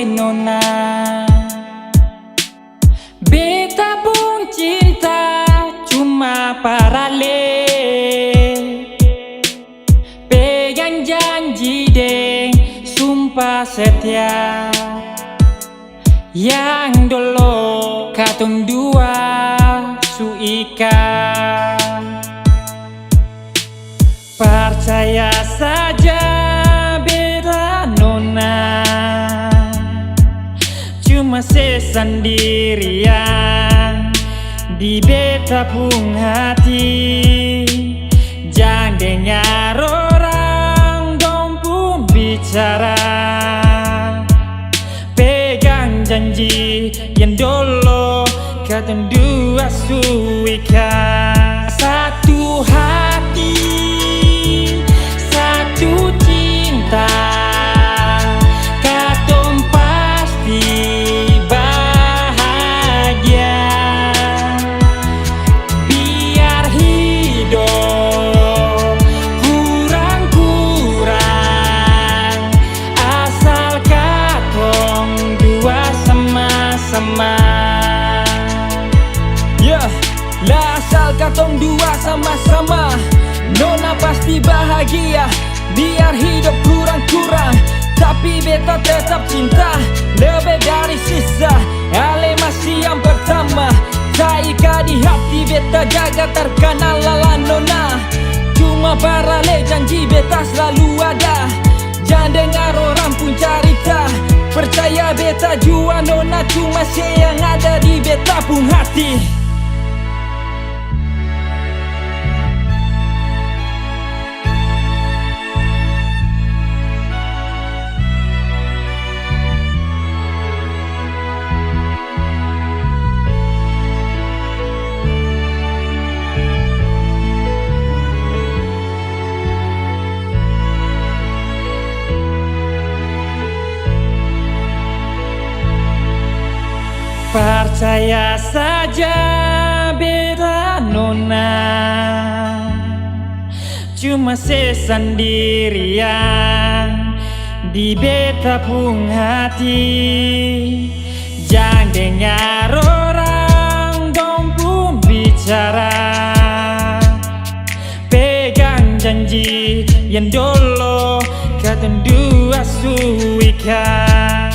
nona. Beta pun cinta cuma paralel, pegang janji deng sumpah setia. Yang dulu katong dua suikan. Percaya saja beta nona, cuma sendirian di beta pun hati. Jangan dengar orang dong pun bicara, pegang janji yang dulu katong dua suikan. Satu hati, satu cinta, katong pasti bahagia. Biar hidup kurang-kurang, asal katong dua sama-sama. Lah asal katong dua sama-sama, nona pasti bahagia. Biar hidup kurang-kurang, tapi beta tetap cinta lebih dari sisa. Ale masih yang pertama, Taika di hati beta jaga terkenal lala nona. Cuma paralel janji beta selalu ada. Jangan dengar orang pun cerita, percaya beta jua nona, cuma yang ada di beta pun hati. Percaya saja beta nona, cuma sendirian di beta pun hati. Jangan dengar orang dong pun bicara, pegang janji yang dulu katong dua suikan.